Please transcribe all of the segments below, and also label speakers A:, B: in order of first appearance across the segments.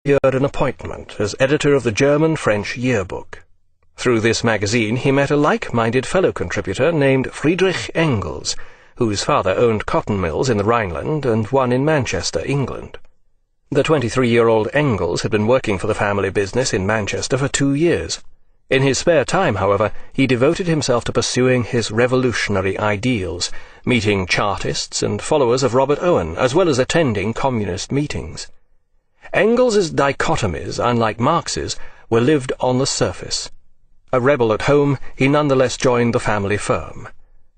A: secured an appointment as editor of the German-French yearbook. Through this magazine he met a like-minded fellow contributor named Friedrich Engels, whose father owned cotton mills in the Rhineland and one in Manchester, England. The 23-year-old Engels had been working for the family business in Manchester for 2 years. In his spare time, however, he devoted himself to pursuing his revolutionary ideals, meeting Chartists and followers of Robert Owen, as well as attending communist meetings. Engels's dichotomies, unlike Marx's, were lived on the surface. A rebel at home, he nonetheless joined the family firm.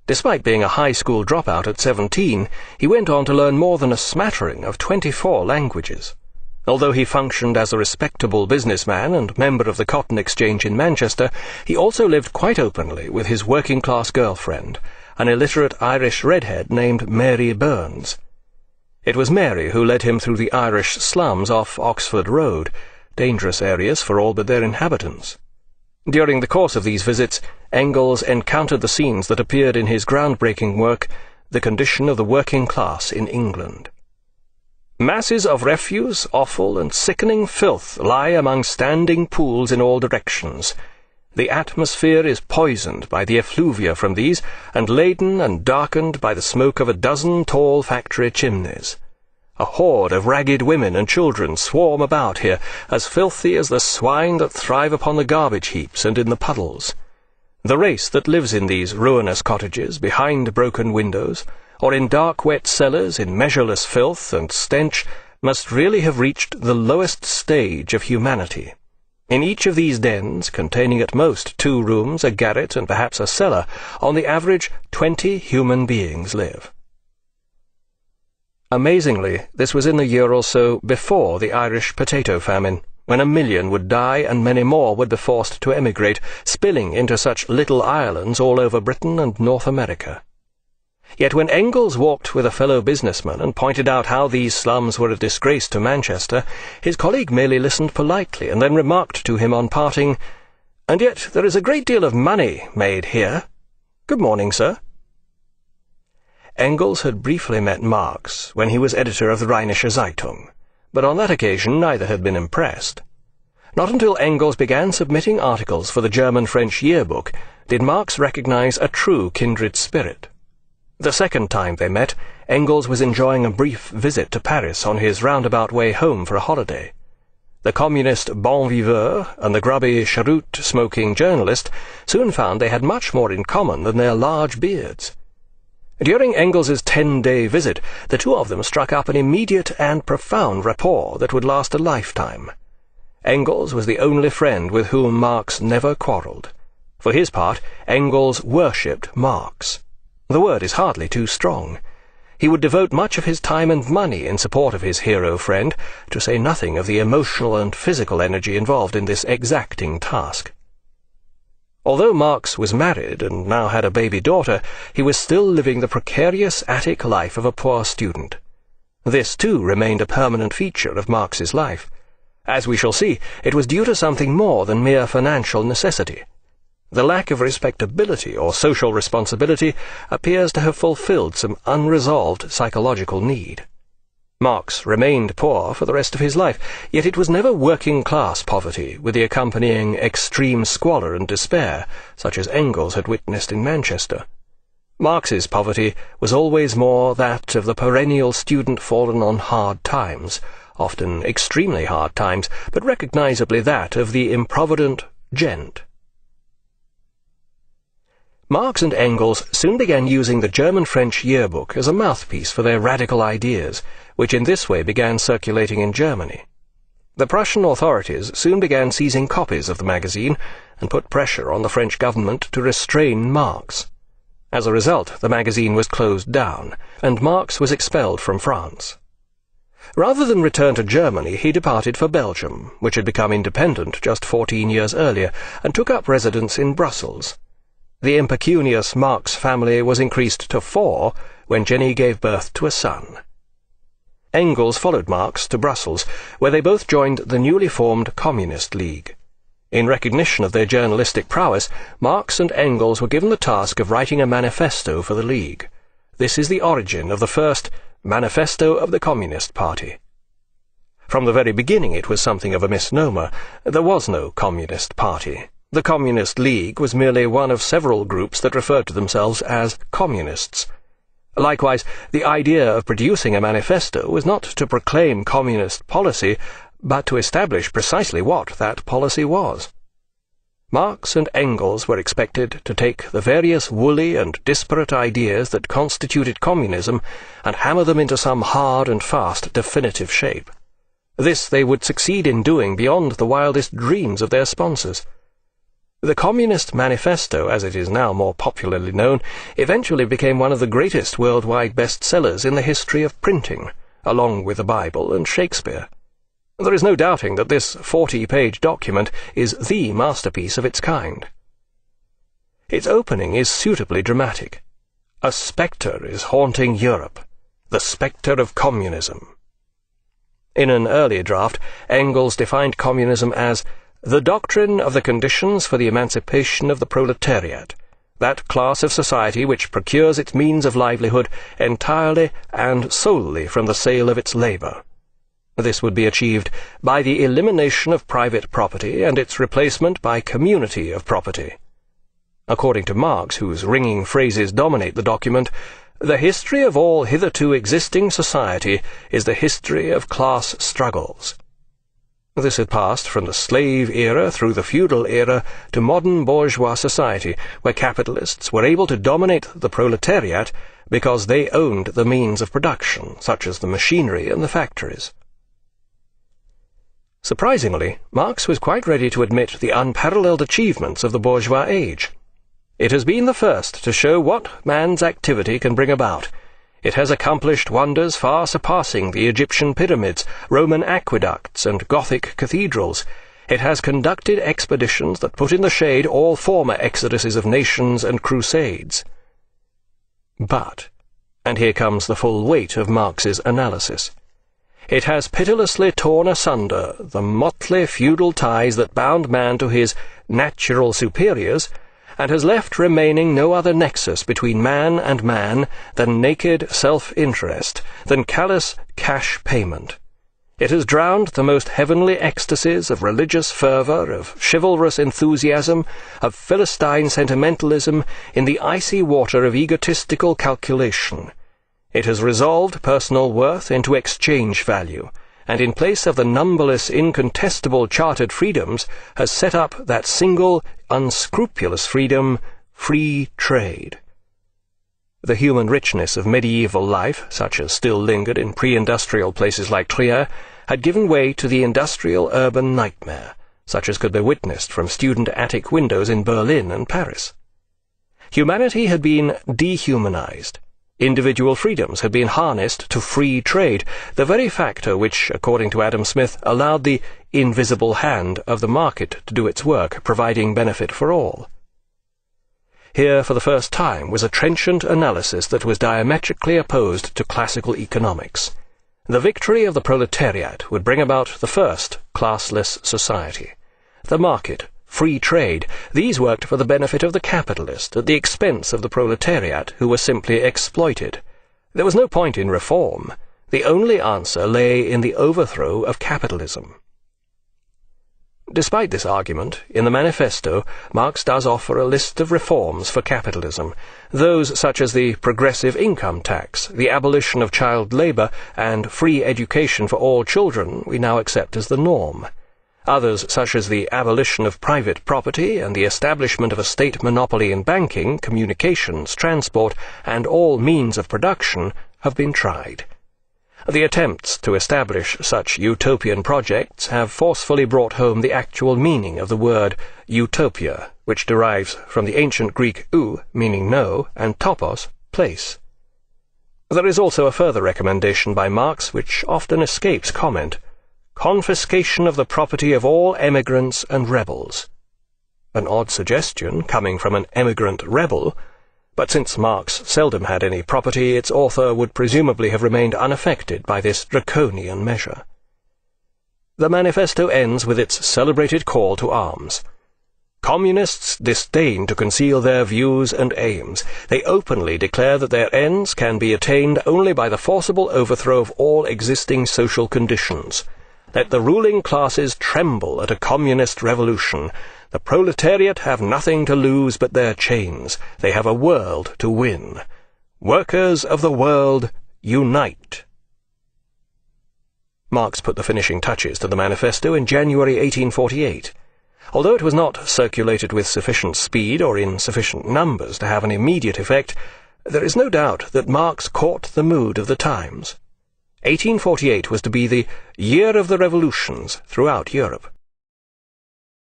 A: Despite being a high school dropout at 17, he went on to learn more than a smattering of 24 languages. Although he functioned as a respectable businessman and member of the Cotton Exchange in Manchester, he also lived quite openly with his working-class girlfriend, an illiterate Irish redhead named Mary Burns. It was Mary who led him through the Irish slums off Oxford Road, dangerous areas for all but their inhabitants. During the course of these visits, Engels encountered the scenes that appeared in his groundbreaking work, The Condition of the Working Class in England. Masses of refuse, offal, and sickening filth lie among standing pools in all directions. The atmosphere is poisoned by the effluvia from these, and laden and darkened by the smoke of a dozen tall factory chimneys. A horde of ragged women and children swarm about here, as filthy as the swine that thrive upon the garbage heaps and in the puddles. The race that lives in these ruinous cottages, behind broken windows, or in dark wet cellars in measureless filth and stench, must really have reached the lowest stage of humanity. In each of these dens, containing at most 2 rooms, a garret, and perhaps a cellar, on the average 20 human beings live. Amazingly, this was in the year or so before the Irish potato famine, when 1 million would die and many more would be forced to emigrate, spilling into such little islands all over Britain and North America. Yet when Engels walked with a fellow businessman and pointed out how these slums were a disgrace to Manchester, his colleague merely listened politely and then remarked to him on parting, "And yet there is a great deal of money made here. Good morning, sir." Engels had briefly met Marx when he was editor of the Rheinische Zeitung, but on that occasion neither had been impressed. Not until Engels began submitting articles for the German-French yearbook did Marx recognize a true kindred spirit. The second time they met, Engels was enjoying a brief visit to Paris on his roundabout way home for a holiday. The communist bon viveur and the grubby cheroot-smoking journalist soon found they had much more in common than their large beards. During Engels's 10-day visit, the two of them struck up an immediate and profound rapport that would last a lifetime. Engels was the only friend with whom Marx never quarrelled. For his part, Engels worshipped Marx. The word is hardly too strong. He would devote much of his time and money in support of his hero friend, to say nothing of the emotional and physical energy involved in this exacting task. Although Marx was married and now had a baby daughter, he was still living the precarious attic life of a poor student. This, too, remained a permanent feature of Marx's life. As we shall see, it was due to something more than mere financial necessity. The lack of respectability or social responsibility appears to have fulfilled some unresolved psychological need. Marx remained poor for the rest of his life, yet it was never working-class poverty with the accompanying extreme squalor and despair, such as Engels had witnessed in Manchester. Marx's poverty was always more that of the perennial student fallen on hard times, often extremely hard times, but recognizably that of the improvident gent. Marx and Engels soon began using the German-French yearbook as a mouthpiece for their radical ideas, which in this way began circulating in Germany. The Prussian authorities soon began seizing copies of the magazine and put pressure on the French government to restrain Marx. As a result, the magazine was closed down, and Marx was expelled from France. Rather than return to Germany, he departed for Belgium, which had become independent just 14 years earlier, and took up residence in Brussels. The impecunious Marx family was increased to 4 when Jenny gave birth to a son. Engels followed Marx to Brussels, where they both joined the newly formed Communist League. In recognition of their journalistic prowess, Marx and Engels were given the task of writing a manifesto for the League. This is the origin of the first Manifesto of the Communist Party. From the very beginning it was something of a misnomer. There was no Communist Party. The Communist League was merely one of several groups that referred to themselves as communists. Likewise, the idea of producing a manifesto was not to proclaim communist policy, but to establish precisely what that policy was. Marx and Engels were expected to take the various woolly and disparate ideas that constituted communism and hammer them into some hard and fast definitive shape. This they would succeed in doing beyond the wildest dreams of their sponsors. The Communist Manifesto, as it is now more popularly known, eventually became one of the greatest worldwide bestsellers in the history of printing, along with the Bible and Shakespeare. There is no doubting that this 40-page document is the masterpiece of its kind. Its opening is suitably dramatic. A spectre is haunting Europe, the spectre of communism. In an earlier draft, Engels defined communism as the doctrine of the conditions for the emancipation of the proletariat, that class of society which procures its means of livelihood entirely and solely from the sale of its labour. This would be achieved by the elimination of private property and its replacement by community of property. According to Marx, whose ringing phrases dominate the document, the history of all hitherto existing society is the history of class struggles. This had passed from the slave era through the feudal era to modern bourgeois society, where capitalists were able to dominate the proletariat because they owned the means of production, such as the machinery and the factories. Surprisingly, Marx was quite ready to admit the unparalleled achievements of the bourgeois age. It has been the first to show what man's activity can bring about. It has accomplished wonders far surpassing the Egyptian pyramids, Roman aqueducts, and Gothic cathedrals. It has conducted expeditions that put in the shade all former exoduses of nations and crusades. But, and here comes the full weight of Marx's analysis, it has pitilessly torn asunder the motley feudal ties that bound man to his natural superiors, and has left remaining no other nexus between man and man than naked self-interest, than callous cash payment. It has drowned the most heavenly ecstasies of religious fervour, of chivalrous enthusiasm, of Philistine sentimentalism, in the icy water of egotistical calculation. It has resolved personal worth into exchange value, and in place of the numberless incontestable chartered freedoms has set up that single, unscrupulous freedom, free trade. The human richness of medieval life, such as still lingered in pre-industrial places like Trier, had given way to the industrial urban nightmare, such as could be witnessed from student attic windows in Berlin and Paris. Humanity had been dehumanized. Individual freedoms had been harnessed to free trade, the very factor which, according to Adam Smith, allowed the invisible hand of the market to do its work, providing benefit for all. Here, for the first time, was a trenchant analysis that was diametrically opposed to classical economics. The victory of the proletariat would bring about the first classless society. The market, free trade, these worked for the benefit of the capitalist at the expense of the proletariat, who were simply exploited. There was no point in reform. The only answer lay in the overthrow of capitalism. Despite this argument, in the manifesto, Marx does offer a list of reforms for capitalism, those such as the progressive income tax, the abolition of child labour, and free education for all children we now accept as the norm. Others, such as the abolition of private property and the establishment of a state monopoly in banking, communications, transport, and all means of production, have been tried. The attempts to establish such utopian projects have forcefully brought home the actual meaning of the word utopia, which derives from the ancient Greek ou, meaning no, and topos, place. There is also a further recommendation by Marx which often escapes comment: confiscation of the property of all emigrants and rebels. An odd suggestion, coming from an emigrant rebel, but since Marx seldom had any property, its author would presumably have remained unaffected by this draconian measure. The manifesto ends with its celebrated call to arms. Communists disdain to conceal their views and aims. They openly declare that their ends can be attained only by the forcible overthrow of all existing social conditions. Let the ruling classes tremble at a communist revolution. The proletariat have nothing to lose but their chains. They have a world to win. Workers of the world, unite. Marx put the finishing touches to the manifesto in January 1848. Although it was not circulated with sufficient speed or in sufficient numbers to have an immediate effect, there is no doubt that Marx caught the mood of the times. 1848 was to be the year of the revolutions throughout Europe.